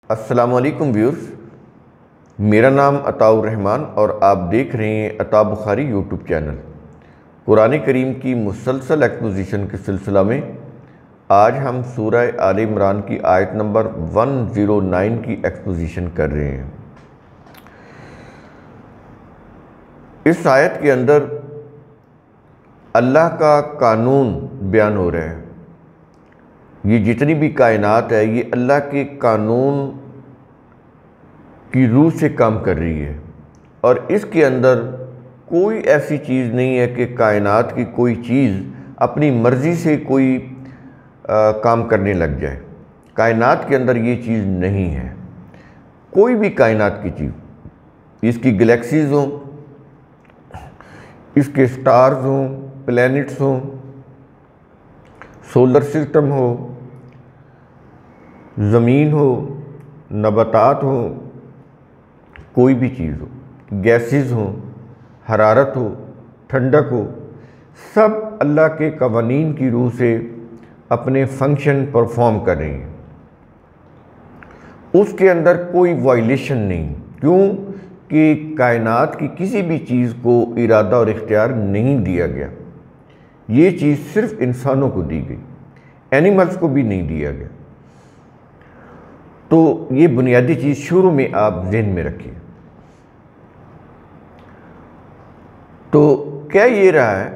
السلام علیکم ویورز، میرا نام عطاء الرحمن اور آپ دیکھ رہے ہیں عطاء بخاری یوٹیوب چینل۔ قرآن کریم کی مسلسل ایکسپوزیشن کے سلسلہ میں آج ہم سورہ آل عمران کی آیت نمبر 109 کی ایکسپوزیشن کر رہے ہیں۔ اس آیت کے اندر اللہ کا قانون بیان ہو رہا ہے۔ یہ جتنی بھی کائنات ہے یہ اللہ کے قانون کی روح سے کام کر رہی ہے، اور اس کے اندر کوئی ایسی چیز نہیں ہے کہ کائنات کی کوئی چیز اپنی مرضی سے کوئی کام کرنے لگ جائے۔ کائنات کے اندر یہ چیز نہیں ہے، کوئی بھی کائنات کی چیز، اس کی گلیکسیز ہوں، اس کے سٹارز ہوں، پلینٹس ہوں، سولر سسٹم ہو، زمین ہو، نباتات ہوں، کوئی بھی چیز ہو، گیسز ہوں، حرارت ہو، ٹھنڈک ہو، سب اللہ کے قوانین کی روح سے اپنے فنکشن پرفارم کر رہی ہیں۔ اس کے اندر کوئی وائلیشن نہیں، کیوں کہ کائنات کی کسی بھی چیز کو ارادہ اور اختیار نہیں دیا گیا۔ یہ چیز صرف انسانوں کو دی گئی، اینیملز کو بھی نہیں دیا گیا۔ تو یہ بنیادی چیز شروع میں آپ ذہن میں رکھیے۔ تو کیا یہ رہا ہے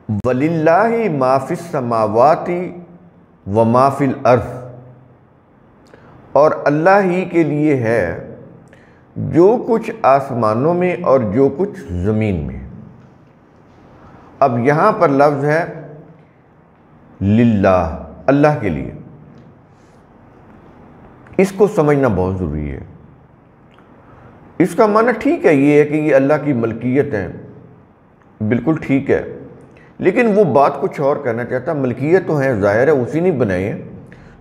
وَلِلَّهِ مَا فِي السَّمَاوَاتِ وَمَا فِي الْأَرْضِ، اور اللہ ہی کے لیے ہے جو کچھ آسمانوں میں اور جو کچھ زمین میں۔ اب یہاں پر لفظ ہے للہ، اللہ کے لیے۔ اس کو سمجھنا بہت ضروری ہے۔ اس کا معنی ٹھیک ہے، یہ ہے کہ یہ اللہ کی ملکیت ہے، بالکل ٹھیک ہے، لیکن وہ بات کچھ اور کہنا چاہتا۔ ملکیت تو ہے، ظاہر ہے اسی نے بنائے ہیں،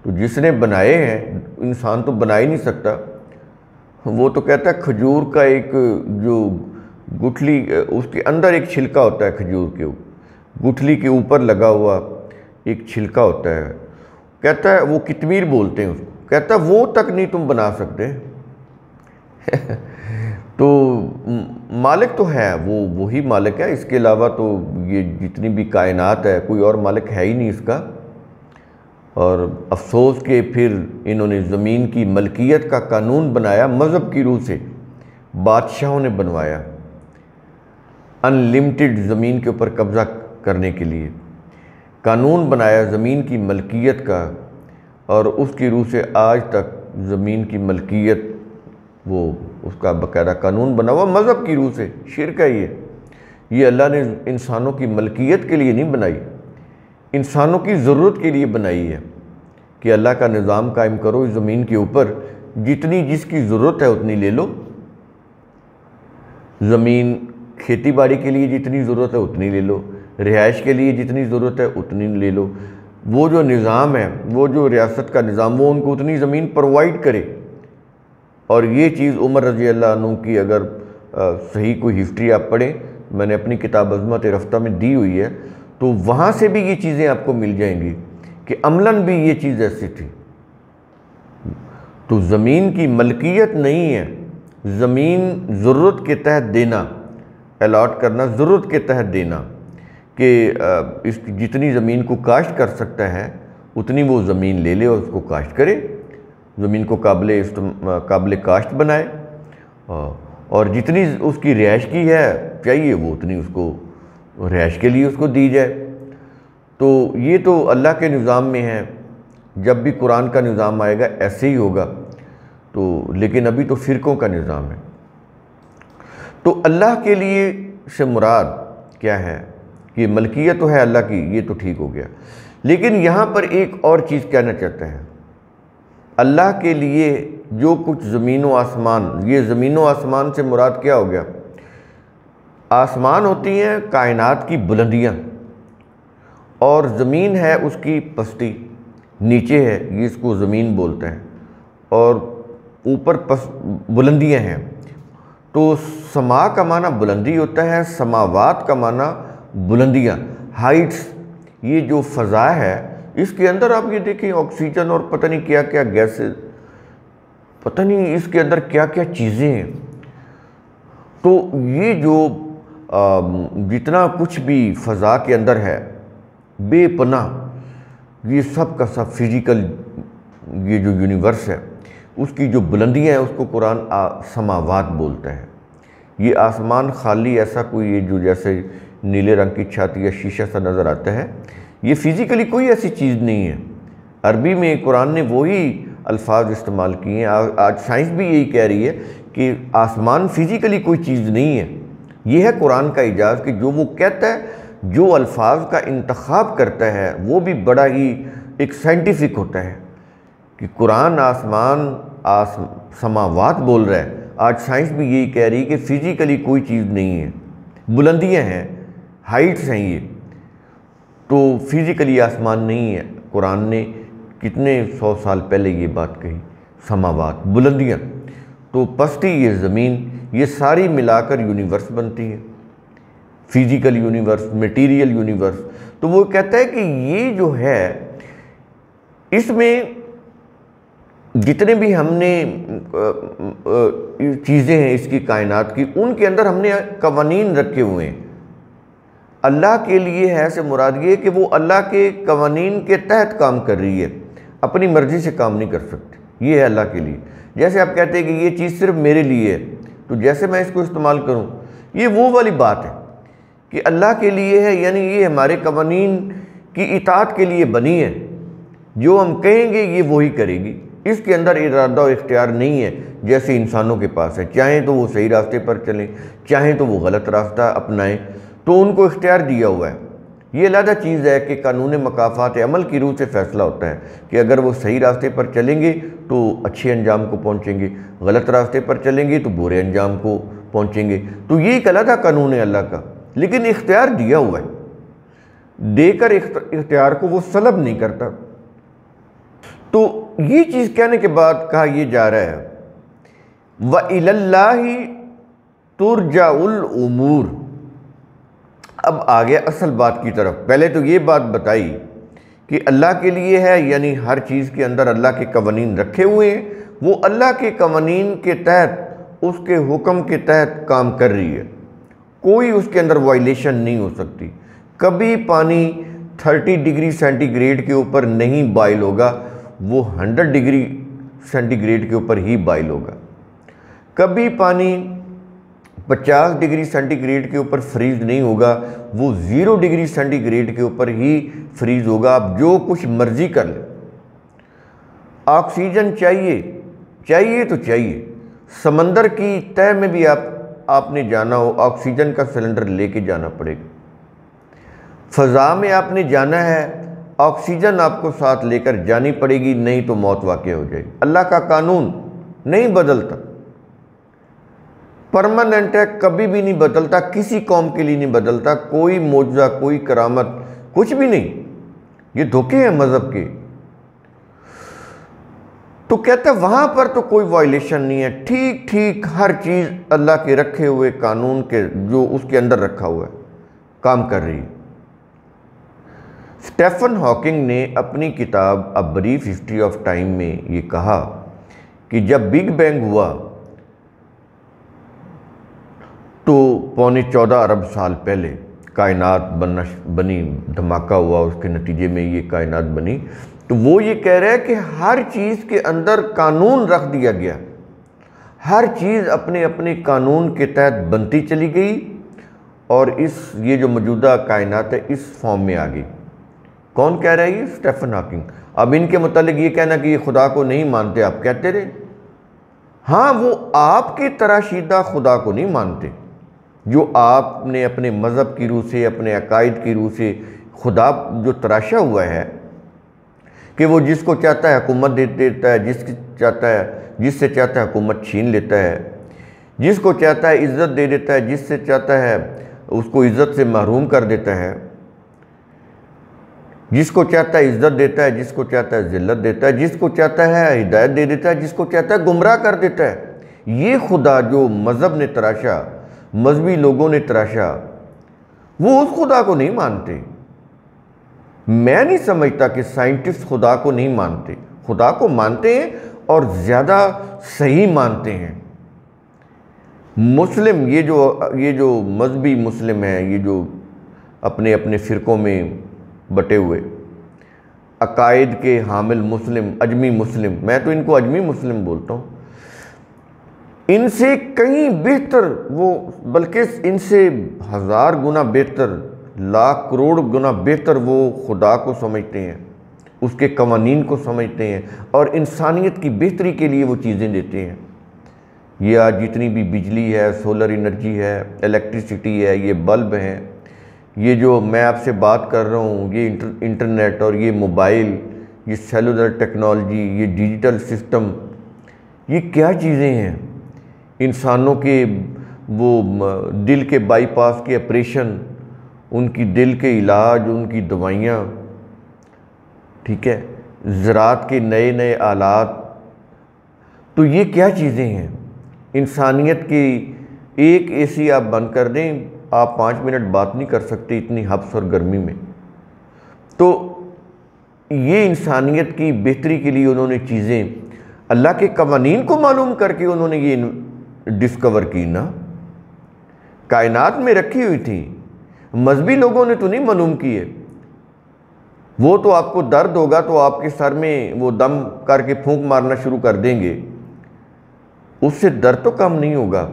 تو جس نے بنائے ہیں انسان تو بنا ہی نہیں سکتا۔ وہ تو کہتا ہے کھجور کا ایک جو گٹھلی، اس کے اندر ایک چھلکا ہوتا ہے، کھجور کے گٹھلی کے اوپر لگا ہوا ایک چھلکا ہوتا ہے، کہتا ہے وہ کتمیر بولتے ہیں اس کو، کہتا ہے وہ تک نہیں تم بنا سکتے۔ تو مالک تو ہے، وہ وہی مالک ہے، اس کے علاوہ تو یہ جتنی بھی کائنات ہے کوئی اور مالک ہے ہی نہیں اس کا۔ اور افسوس کہ پھر انہوں نے زمین کی ملکیت کا قانون بنایا مذہب کی روح سے، بادشاہوں نے بنوایا ان لمیٹڈ زمین کے اوپر قبضہ کرنے کے لیے قانون بنایا زمین کی ملکیت کا، اور اس کی روح سے آج تک زمین کی ملکیت وہ اس کا باقاعدہ قانون بنا ہوا مذہب کی روح سے۔ شرک ہے یہ اللہ نے انسانوں کی ملکیت کے لیے نہیں بنائی، انسانوں کی ضرورت کے لیے بنائی ہے کہ اللہ کا نظام قائم کرو اس زمین کے اوپر، جتنی جس کی ضرورت ہے اتنی لے لو، زمین کھیتی باڑی کے لیے جتنی ضرورت ہے اتنی لے لو، رہائش کے لیے جتنی ضرورت ہے اتنی لے لو۔ وہ جو نظام ہے، وہ جو ریاست کا نظام، وہ ان کو اتنی زمین پرووائڈ کرے۔ اور یہ چیز عمر رضی اللہ عنہ کی اگر صحیح کوئی ہسٹری آپ پڑھیں، میں نے اپنی کتاب عظمت رفتہ میں دی ہوئی ہے، تو وہاں سے بھی یہ چیزیں آپ کو مل جائیں گی کہ عملاً بھی یہ چیز ایسی تھی۔ تو زمین کی ملکیت نہیں ہے، زمین ضرورت کے تحت دینا، الاٹ کرنا، ضرورت کے تحت دینا، کہ اس جتنی زمین کو کاشت کر سکتا ہے اتنی وہ زمین لے لے اور اس کو کاشت کرے، زمین کو قابل کاشت بنائے، اور جتنی اس کی رہائش کی ہے چاہیے وہ اتنی اس کو رہائش کے لیے اس کو دی جائے۔ تو یہ تو اللہ کے نظام میں ہے، جب بھی قرآن کا نظام آئے گا ایسے ہی ہوگا۔ تو لیکن ابھی تو فرقوں کا نظام ہے۔ تو اللہ کے لیے سے مراد کیا ہے کہ ملکیت تو ہے اللہ کی، یہ تو ٹھیک ہو گیا، لیکن یہاں پر ایک اور چیز کہنا چاہتا ہے۔ اللہ کے لیے جو کچھ زمین و آسمان، یہ زمین و آسمان سے مراد کیا ہو گیا؟ آسمان ہوتی ہیں کائنات کی بلندیاں، اور زمین ہے اس کی پستی، نیچے ہے یہ اس کو زمین بولتے ہیں، اور اوپر بلندیاں ہیں۔ تو سما کا معنی بلندی ہوتا ہے، سماوات کا معنی بلندیاں، ہائٹس۔ یہ جو فضا ہے اس کے اندر آپ یہ دیکھیں آکسیجن اور پتہ نہیں کیا کیا گیسز پتہ نہیں اس کے اندر کیا کیا چیزیں ہیں۔ تو یہ جو جتنا کچھ بھی فضا کے اندر ہے بے پناہ، یہ سب کا سب فزیکل، یہ جو یونیورس ہے اس کی جو بلندیاں ہیں اس کو قرآن سماوات بولتا ہے۔ یہ آسمان خالی ایسا کوئی جو جیسے نیلے رنگ کی چھت یا شیشہ سا نظر آتا ہے، یہ فزیکلی کوئی ایسی چیز نہیں ہے۔ عربی میں قرآن نے وہی الفاظ استعمال کیے ہیں۔ آج سائنس بھی یہی کہہ رہی ہے کہ آسمان فزیکلی کوئی چیز نہیں ہے۔ یہ ہے قرآن کا اعجاز کہ جو وہ کہتا ہے، جو الفاظ کا انتخاب کرتا ہے وہ بھی بڑا ہی ایک سائنٹیفک ہوتا ہے کہ قرآن آسمان سماوات بول رہا ہے۔ آج سائنس بھی یہی کہہ رہی ہے کہ فزیکلی کوئی چیز نہیں ہے، بلندیاں ہیں، ہائٹس ہیں، یہ تو فزیکلی آسمان نہیں ہے۔ قرآن نے کتنے 100 سال پہلے یہ بات کہی، سماوات بلندیاں، تو پستی یہ زمین، یہ ساری ملا کر یونیورس بنتی ہے، فزیکل یونیورس، میٹیریل یونیورس۔ تو وہ کہتا ہے کہ یہ جو ہے اس میں جتنے بھی ہم نے چیزیں ہیں اس کی کائنات کی، ان کے اندر ہم نے قوانین رکھے ہوئے ہیں۔ اللہ کے لیے ہے سے مراد یہ کہ وہ اللہ کے قوانین کے تحت کام کر رہی ہے، اپنی مرضی سے کام نہیں کر سکتی۔ یہ ہے اللہ کے لیے۔ جیسے آپ کہتے ہیں کہ یہ چیز صرف میرے لیے ہے، تو جیسے میں اس کو استعمال کروں، یہ وہ والی بات ہے کہ اللہ کے لیے ہے، یعنی یہ ہمارے قوانین کی اطاعت کے لیے بنی ہے۔ جو ہم کہیں گے یہ وہی کرے گی، اس کے اندر ارادہ و اختیار نہیں ہے جیسے انسانوں کے پاس ہے۔ چاہیں تو وہ صحیح راستے پر چلیں، چاہیں تو وہ غلط راستہ اپنائیں، تو ان کو اختیار دیا ہوا ہے۔ یہ علیحدہ چیز ہے کہ قانون مکافات عمل کی روح سے فیصلہ ہوتا ہے کہ اگر وہ صحیح راستے پر چلیں گے تو اچھے انجام کو پہنچیں گے، غلط راستے پر چلیں گے تو برے انجام کو پہنچیں گے۔ تو یہ ایک علیحدہ قانون ہے اللہ کا، لیکن اختیار دیا ہوا ہے، دے کر اختیار کو وہ سلب نہیں کرتا۔ تو یہ چیز کہنے کے بعد کہا یہ جا رہا ہے وَإِلَى اللَّهِ تُرْجَعُ الْأُمُورِ۔ اب آگے اصل بات کی طرف۔ پہلے تو یہ بات بتائی کہ اللہ کے لیے ہے، یعنی ہر چیز کے اندر اللہ کے قوانین رکھے ہوئے ہیں، وہ اللہ کے قوانین کے تحت، اس کے حکم کے تحت کام کر رہی ہے، کوئی اس کے اندر وائلیشن نہیں ہو سکتی۔ کبھی پانی 30 ڈگری سینٹی گریڈ کے اوپر نہیں بائل ہوگا، وہ 100 ڈگری سینٹی گریڈ کے اوپر ہی بائل ہوگا۔ کبھی پانی 50 ڈگری سینٹی گریڈ کے اوپر فریز نہیں ہوگا، وہ 0 ڈگری سینٹی گریڈ کے اوپر ہی فریز ہوگا۔ آپ جو کچھ مرضی کر لیں۔ آکسیجن چاہیے تو چاہیے۔ سمندر کی تہہ میں بھی آپ نے جانا ہو، آکسیجن کا سلنڈر لے کے جانا پڑے گا۔ فضا میں آپ نے جانا ہے، آکسیجن آپ کو ساتھ لے کر جانی پڑے گی، نہیں تو موت واقع ہو جائے گی۔ اللہ کا قانون نہیں بدلتا، پرماننٹ ہے، کبھی بھی نہیں بدلتا، کسی قوم کے لیے نہیں بدلتا، کوئی معجزہ، کوئی کرامت، کچھ بھی نہیں۔ یہ دھوکے ہیں مذہب کے۔ تو کہتا ہے وہاں پر تو کوئی وائلیشن نہیں ہے، ٹھیک ہر چیز اللہ کے رکھے ہوئے قانون کے جو اس کے اندر رکھا ہوا ہے کام کر رہی ہے۔ اسٹیفن ہاکنگ نے اپنی کتاب a brief history of time میں یہ کہا کہ جب بگ بینگ ہوا تو 14.25 ارب سال پہلے کائنات بنی، دھماکہ ہوا، اس کے نتیجے میں یہ کائنات بنی۔ تو وہ یہ کہہ رہا ہے کہ ہر چیز کے اندر قانون رکھ دیا گیا، ہر چیز اپنے اپنے قانون کے تحت بنتی چلی گئی، اور یہ جو موجودہ کائنات ہے اس فارم میں آ گئی۔ کون کہہ رہا ہے یہ؟ Stephen Hawking. اب ان کے متعلق یہ کہنا کہ یہ خدا کو نہیں مانتے، آپ کہتے رہے۔ ہاں، وہ آپ کی تراشیدہ خدا کو نہیں مانتے، جو آپ نے اپنے مذہب کی روح سے، اپنے عقائد کی روح سے خدا جو تراشا ہوا ہے کہ وہ جس کو چاہتا ہے حکومت دے دیتا ہے، جس سے چاہتا ہے حکومت چھین لیتا ہے، جس کو چاہتا ہے عزت دے دیتا ہے، جس سے چاہتا ہے اس کو عزت سے محروم کر دیتا ہے، جس کو چاہتا ہے عزت دیتا ہے، جس کو چاہتا ہے ذلت دیتا ہے، جس کو چاہتا ہے ہدایت دے دیتا ہے، جس کو چاہتا ہے گمراہ کر دیتا ہے۔ یہ خدا جو مذہب نے تراشا، مذہبی لوگوں نے تراشا، وہ اس خدا کو نہیں مانتے۔ میں نہیں سمجھتا کہ سائنٹسٹ خدا کو نہیں مانتے، خدا کو مانتے ہیں، اور زیادہ صحیح مانتے ہیں۔ مسلم یہ جو مذہبی مسلم ہیں، یہ جو اپنے اپنے فرقوں میں بٹے ہوئے عقائد کے حامل مسلم، اجمی مسلم، میں تو ان کو اجمی مسلم بولتا ہوں، ان سے کہیں بہتر بلکہ ان سے 1000 گنا بہتر، لاکھ کروڑ گنا بہتر وہ خدا کو سمجھتے ہیں، اس کے قوانین کو سمجھتے ہیں، اور انسانیت کی بہتری کے لیے وہ چیزیں دیتے ہیں۔ یہ آج جتنی بھی بجلی ہے، سولر انرجی ہے، الیکٹریسٹی ہے، یہ بلب ہیں، یہ جو میں آپ سے بات کر رہا ہوں، یہ انٹرنیٹ اور یہ موبائل، یہ سیلولر ٹیکنالوجی، یہ ڈیجیٹل سسٹم، یہ کیا چیزیں ہیں؟ انسانوں کے وہ دل کے بائی پاس کے آپریشن، ان کی دل کے علاج، ان کی دوائیاں، ٹھیک ہے، زراعت کے نئے نئے آلات، تو یہ کیا چیزیں ہیں؟ انسانیت کی ایک اے سی آپ بند کر دیں، آپ 5 منٹ بات نہیں کر سکتے اتنی حبس اور گرمی میں۔ تو یہ انسانیت کی بہتری کے لیے انہوں نے چیزیں اللہ کے قوانین کو معلوم کر کے انہوں نے یہ ڈسکور کی نا، کائنات میں رکھی ہوئی تھی، مذہبی لوگوں نے تو نہیں معلوم کی ہے۔ وہ تو آپ کو درد ہوگا تو آپ کے سر میں وہ دم کر کے پھونک مارنا شروع کر دیں گے، اس سے درد تو کم نہیں ہوگا۔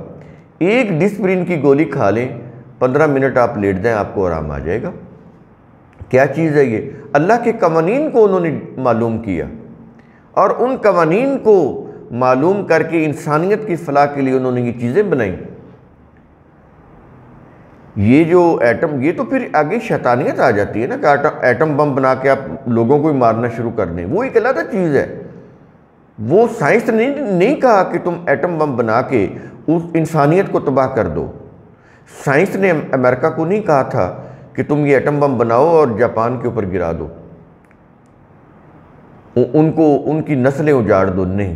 ایک ڈسپرین کی گولی کھا لیں، 15 منٹ آپ لیٹ جائیں، آپ کو آرام آ جائے گا۔ کیا چیز ہے یہ؟ اللہ کے قوانین کو انہوں نے معلوم کیا، اور ان قوانین کو معلوم کر کے انسانیت کی فلاح کے لیے انہوں نے یہ چیزیں بنائیں۔ یہ جو ایٹم، یہ تو پھر آگے شیطانیت آ جاتی ہے نا، کہ ایٹم بم بنا کے آپ لوگوں کو ہی مارنا شروع کر دیں، وہ ایک علیحدہ چیز ہے۔ وہ سائنس نے نہیں کہا کہ تم ایٹم بم بنا کے اس انسانیت کو تباہ کر دو۔ سائنس نے امریکہ کو نہیں کہا تھا کہ تم یہ ایٹم بم بناؤ اور جاپان کے اوپر گرا دو، ان کی نسلیں اجاڑ دو، نہیں،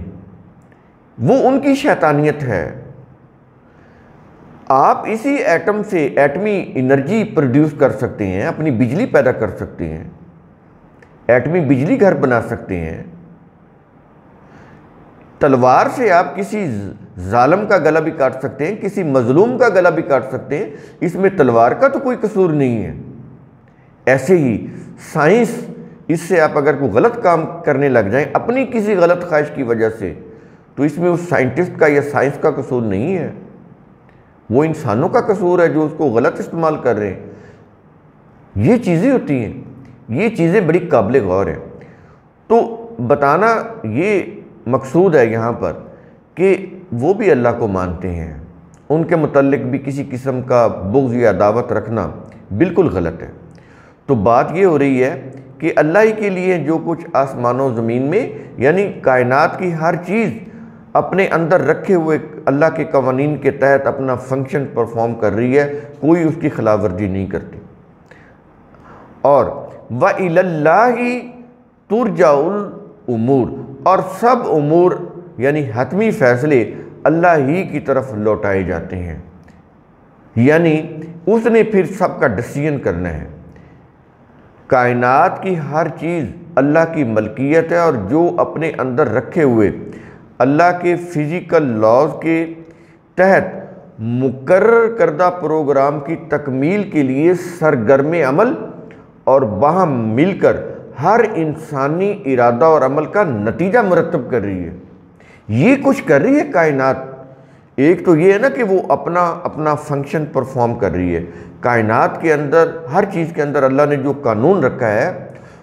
وہ ان کی شیطانیت ہے۔ آپ اسی ایٹم سے ایٹمی انرجی پروڈیوس کر سکتے ہیں، اپنی بجلی پیدا کر سکتے ہیں، ایٹمی بجلی گھر بنا سکتے ہیں۔ تلوار سے آپ کسی ظالم کا گلا بھی کاٹ سکتے ہیں، کسی مظلوم کا گلا بھی کاٹ سکتے ہیں، اس میں تلوار کا تو کوئی قصور نہیں ہے۔ ایسے ہی سائنس، اس سے آپ اگر کوئی غلط کام کرنے لگ جائیں اپنی کسی غلط خواہش کی وجہ سے، تو اس میں اس سائنٹسٹ کا یا سائنس کا قصور نہیں ہے، وہ انسانوں کا قصور ہے جو اس کو غلط استعمال کر رہے ہیں۔ یہ چیزیں ہوتی ہیں، یہ چیزیں بڑی قابل غور ہیں۔ تو بتانا یہ مقصود ہے یہاں پر کہ وہ بھی اللہ کو مانتے ہیں، ان کے متعلق بھی کسی قسم کا بغض یا عداوت رکھنا بالکل غلط ہے۔ تو بات یہ ہو رہی ہے کہ اللہ ہی کے لیے جو کچھ آسمان و زمین میں، یعنی کائنات کی ہر چیز اپنے اندر رکھے ہوئے اللہ کے قوانین کے تحت اپنا فنکشن پرفارم کر رہی ہے، کوئی اس کی خلاف ورزی نہیں کرتی۔ اور وَإِلَى اللَّهِ تُرْجَعُ الْأُمُورِ، اور سب امور یعنی حتمی فیصلے اللہ ہی کی طرف لوٹائے جاتے ہیں، یعنی اس نے پھر سب کا ڈیسیژن کرنا ہے۔ کائنات کی ہر چیز اللہ کی ملکیت ہے، اور جو اپنے اندر رکھے ہوئے اللہ کے فزیکل لاز کے تحت مقرر کردہ پروگرام کی تکمیل کے لیے سرگرم عمل اور باہم مل کر ہر انسانی ارادہ اور عمل کا نتیجہ مرتب کر رہی ہے۔ یہ کچھ کر رہی ہے کائنات۔ ایک تو یہ ہے نا کہ وہ اپنا فنکشن پرفارم کر رہی ہے۔ کائنات کے اندر، ہر چیز کے اندر اللہ نے جو قانون رکھا ہے،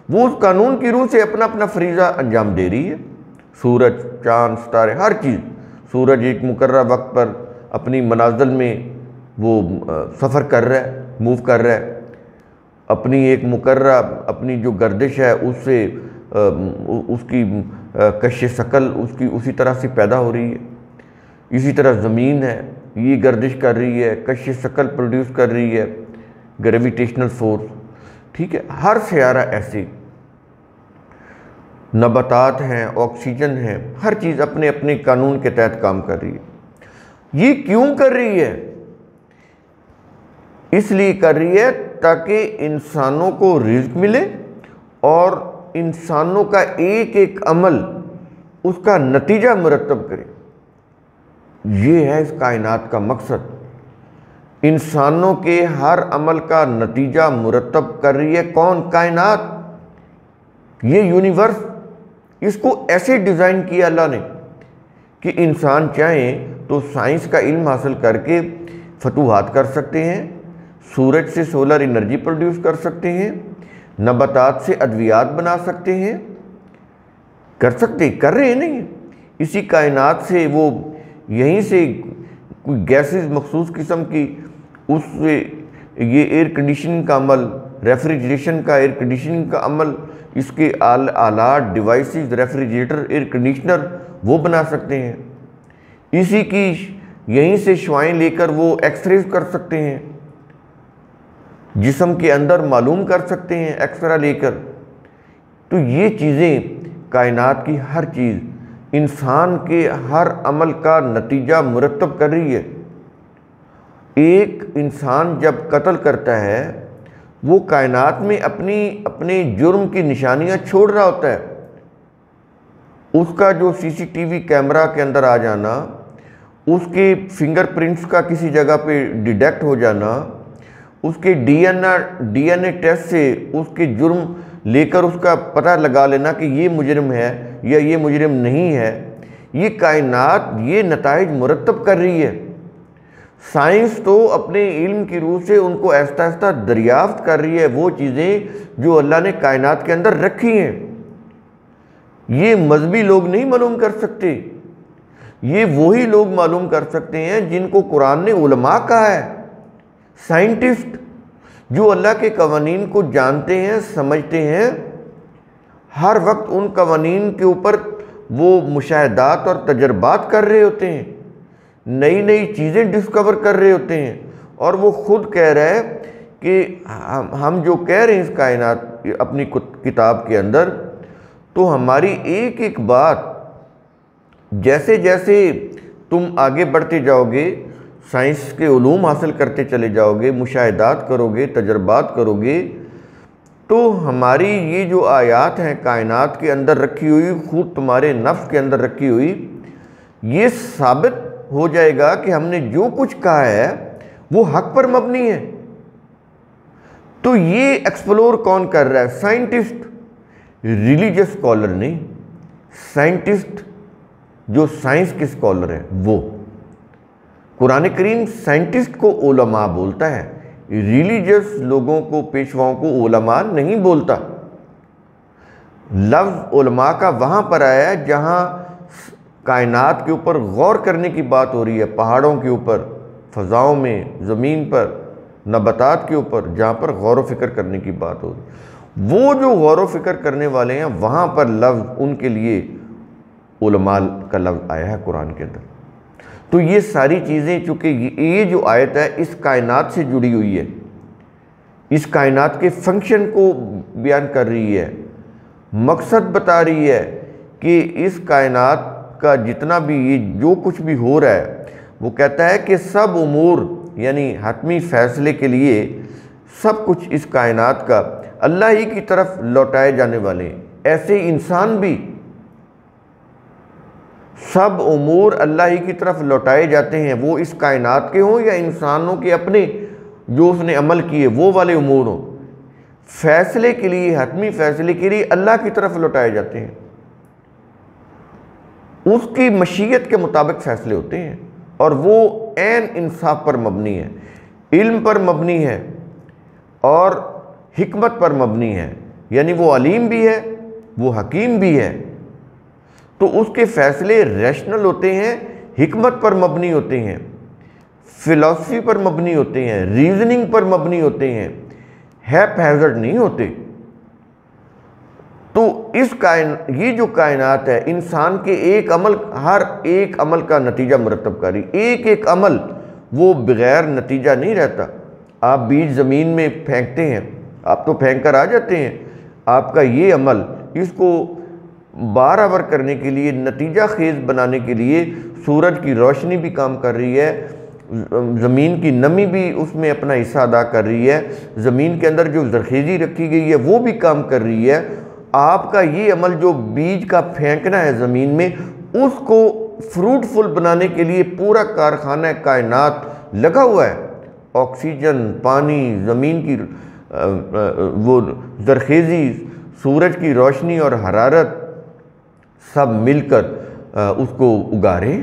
وہ اس قانون کی روح سے اپنا فریضہ انجام دے رہی ہے۔ سورج، چاند، ستارے، ہر چیز، سورج ایک مقررہ وقت پر اپنی منازل میں وہ سفر کر رہا ہے، موو کر رہا ہے، اپنی ایک مقررہ اپنی جو گردش ہے اس سے اس کی کش ثقل اسی طرح سے پیدا ہو رہی ہے۔ اسی طرح زمین ہے، یہ گردش کر رہی ہے، کش ثقل پروڈیوس کر رہی ہے، گریویٹیشنل فورس، ٹھیک ہے۔ ہر سیارہ ایسے، نباتات ہیں، آکسیجن ہے، ہر چیز اپنے اپنے قانون کے تحت کام کر رہی ہے۔ یہ کیوں کر رہی ہے؟ اس لیے کر رہی ہے تاکہ انسانوں کو رزق ملے، اور انسانوں کا ایک ایک عمل اس کا نتیجہ مرتب کرے۔ یہ ہے اس کائنات کا مقصد۔ انسانوں کے ہر عمل کا نتیجہ مرتب کر رہی ہے کون؟ کائنات، یہ یونیورس۔ اس کو ایسے ڈیزائن کیا اللہ نے کہ انسان چاہیں تو سائنس کا علم حاصل کر کے فتوحات کر سکتے ہیں، سورج سے سولر انرجی پروڈیوس کر سکتے ہیں، نباتات سے ادویات بنا سکتے ہیں، کر رہے ہیں نہیں؟ اسی کائنات سے وہ یہیں سے کوئی گیسز مخصوص قسم کی، اس سے یہ ایئر کنڈیشننگ کا عمل، ریفریجریشن کا، ایئر کنڈیشننگ کا عمل، اس کے آلات، ڈیوائسز، ریفریجریٹر، ایئر کنڈیشنر وہ بنا سکتے ہیں۔ اسی کی یہیں سے شعاعیں لے کر وہ ایکس ریز کر سکتے ہیں، جسم کے اندر معلوم کر سکتے ہیں ایکسرا لے کر۔ تو یہ چیزیں، کائنات کی ہر چیز انسان کے ہر عمل کا نتیجہ مرتب کر رہی ہے۔ ایک انسان جب قتل کرتا ہے وہ کائنات میں اپنے جرم کی نشانیاں چھوڑ رہا ہوتا ہے۔ اس کا جو سی سی ٹی وی کیمرہ کے اندر آ جانا، اس کے فنگر پرنٹس کا کسی جگہ پہ ڈیٹیکٹ ہو جانا، اس کے ڈی این اے ٹیسٹ سے اس کے جرم لے کر اس کا پتہ لگا لینا کہ یہ مجرم ہے یا یہ مجرم نہیں ہے، یہ کائنات یہ نتائج مرتب کر رہی ہے۔ سائنس تو اپنے علم کی روح سے ان کو آہستہ آہستہ دریافت کر رہی ہے، وہ چیزیں جو اللہ نے کائنات کے اندر رکھی ہیں۔ یہ مذہبی لوگ نہیں معلوم کر سکتے، یہ وہی لوگ معلوم کر سکتے ہیں جن کو قرآن نے علماء کہا ہے، سائنٹسٹ، جو اللہ کے قوانین کو جانتے ہیں، سمجھتے ہیں، ہر وقت ان قوانین کے اوپر وہ مشاہدات اور تجربات کر رہے ہوتے ہیں، نئی نئی چیزیں ڈسکور کر رہے ہوتے ہیں۔ اور وہ خود کہہ رہا ہے کہ ہم جو کہہ رہے ہیں اس کائنات اپنی کتاب کے اندر، تو ہماری ایک ایک بات جیسے جیسے تم آگے بڑھتے جاؤ گے، سائنس کے علوم حاصل کرتے چلے جاؤ گے، مشاہدات کرو گے، تجربات کرو گے، تو ہماری یہ جو آیات ہیں کائنات کے اندر رکھی ہوئی، خود تمہارے نفس کے اندر رکھی ہوئی، یہ ثابت ہو جائے گا کہ ہم نے جو کچھ کہا ہے وہ حق پر مبنی ہے۔ تو یہ ایکسپلور کون کر رہا ہے؟ سائنٹسٹ، ریلیجس اسکالر نہیں، سائنٹسٹ جو سائنس کے اسکالر ہیں وہ۔ قرآن کریم سائنٹسٹ کو علماء بولتا ہے، ریلیجس لوگوں کو، پیشواؤں کو علماء نہیں بولتا۔ لفظ علماء کا وہاں پر آیا ہے جہاں کائنات کے اوپر غور کرنے کی بات ہو رہی ہے، پہاڑوں کے اوپر، فضاؤں میں، زمین پر، نباتات کے اوپر، جہاں پر غور و فکر کرنے کی بات ہو رہی ہے، وہ جو غور و فکر کرنے والے ہیں وہاں پر لفظ ان کے لیے علماء کا لفظ آیا ہے قرآن کے اندر۔ تو یہ ساری چیزیں، چونکہ یہ جو آیت ہے اس کائنات سے جڑی ہوئی ہے، اس کائنات کے فنکشن کو بیان کر رہی ہے، مقصد بتا رہی ہے کہ اس کائنات کا جتنا بھی یہ جو کچھ بھی ہو رہا ہے، وہ کہتا ہے کہ سب امور یعنی حتمی فیصلے کے لیے سب کچھ اس کائنات کا اللہ ہی کی طرف لوٹائے جانے والے ہیں۔ ایسے انسان بھی سب امور اللہ ہی کی طرف لوٹائے جاتے ہیں، وہ اس کائنات کے ہوں یا انسانوں کے اپنے جو اس نے عمل کیے وہ والے امور ہوں، فیصلے کے لیے، حتمی فیصلے کے لیے اللہ کی طرف لوٹائے جاتے ہیں۔ اس کی مشیت کے مطابق فیصلے ہوتے ہیں، اور وہ عین انصاف پر مبنی ہے، علم پر مبنی ہے اور حکمت پر مبنی ہے، یعنی وہ علیم بھی ہے، وہ حکیم بھی ہے۔ تو اس کے فیصلے ریشنل ہوتے ہیں، حکمت پر مبنی ہوتے ہیں، فلسفی پر مبنی ہوتے ہیں، ریزننگ پر مبنی ہوتے ہیں، ہیپ ہیزرڈ نہیں ہوتے۔ تو یہ جو کائنات ہے، انسان کے ایک عمل، ہر ایک عمل کا نتیجہ مرتب کاری، ایک ایک عمل وہ بغیر نتیجہ نہیں رہتا۔ آپ بیج زمین میں پھینکتے ہیں، آپ تو پھینک کر آ جاتے ہیں، آپ کا یہ عمل، اس کو برابر کرنے کے لیے، نتیجہ خیز بنانے کے لیے سورج کی روشنی بھی کام کر رہی ہے، زمین کی نمی بھی اس میں اپنا حصہ ادا کر رہی ہے، زمین کے اندر جو زرخیزی رکھی گئی ہے وہ بھی کام کر رہی ہے، آپ کا یہ عمل جو بیج کا پھینکنا ہے زمین میں، اس کو فروٹفل بنانے کے لیے پورا کارخانہ کائنات لگا ہوا ہے۔ آکسیجن، پانی، زمین کی وہ زرخیزی، سورج کی روشنی اور حرارت سب مل کر اس کو اگارے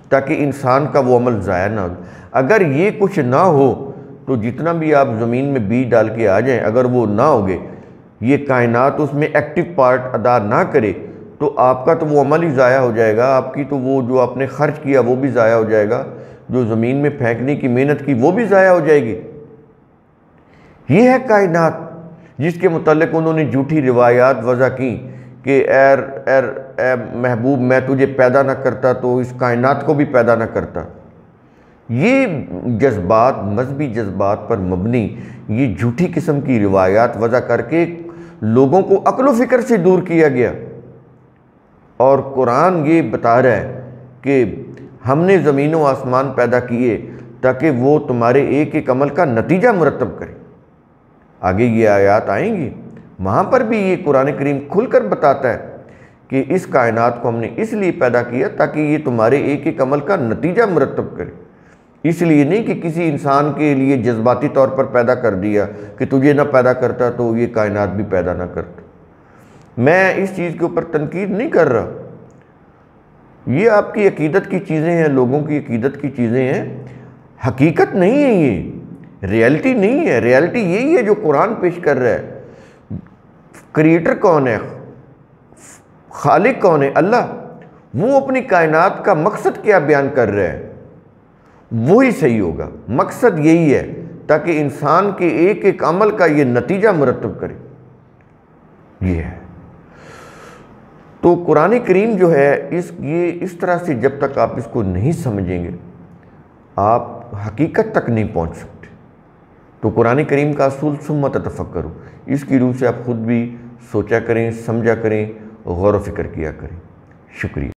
تاکہ انسان کا وہ عمل ضائع نہ ہو۔ اگر یہ کچھ نہ ہو تو جتنا بھی آپ زمین میں بیج ڈال کے آ جائیں، اگر وہ نہ ہوگے، یہ کائنات اس میں ایکٹیو پارٹ ادا نہ کرے، تو آپ کا تو وہ عمل ہی ضائع ہو جائے گا، آپ کی تو وہ جو آپ نے خرچ کیا وہ بھی ضائع ہو جائے گا، جو زمین میں پھینکنے کی محنت کی وہ بھی ضائع ہو جائے گی۔ یہ ہے کائنات جس کے متعلق انہوں نے جھوٹی روایات وضع کی کہ اے محبوب میں تجھے پیدا نہ کرتا تو اس کائنات کو بھی پیدا نہ کرتا۔ یہ جذبات، مذہبی جذبات پر مبنی یہ جھوٹی قسم کی روایات وضع کر کے لوگوں کو عقل و فکر سے دور کیا گیا، اور قرآن یہ بتا رہا ہے کہ ہم نے زمین و آسمان پیدا کیے تاکہ وہ تمہارے ایک ایک عمل کا نتیجہ مرتب کرے۔ آگے یہ آیات آئیں گی، وہاں پر بھی یہ قرآن کریم کھل کر بتاتا ہے کہ اس کائنات کو ہم نے اس لیے پیدا کیا تاکہ یہ تمہارے ایک ایک عمل کا نتیجہ مرتب کرے، اس لیے نہیں کہ کسی انسان کے لیے جذباتی طور پر پیدا کر دیا کہ تجھے نہ پیدا کرتا تو یہ کائنات بھی پیدا نہ کرتا۔ میں اس چیز کے اوپر تنقید نہیں کر رہا، یہ آپ کی عقیدت کی چیزیں ہیں، لوگوں کی عقیدت کی چیزیں ہیں، حقیقت نہیں ہے، یہ ریالٹی نہیں ہے۔ ریالٹی یہی ہے جو قرآن پیش کر رہا ہے۔ کریٹر کون ہے؟ خالق کون ہے؟ اللہ۔ وہ اپنی کائنات کا مقصد کیا بیان کر رہا ہے، وہی صحیح ہوگا۔ مقصد یہی ہے تاکہ انسان کے ایک ایک عمل کا یہ نتیجہ مرتب کرے، یہ ہے۔ تو قرآن کریم جو ہے یہ اس طرح سے جب تک آپ اس کو نہیں سمجھیں گے آپ حقیقت تک نہیں پہنچ سکتے۔ تو قرآن کریم کا اصول ثم تتفکروا، اس کی روح سے آپ خود بھی سوچا کریں، سمجھا کریں، غور و فکر کیا کریں۔ شکریہ۔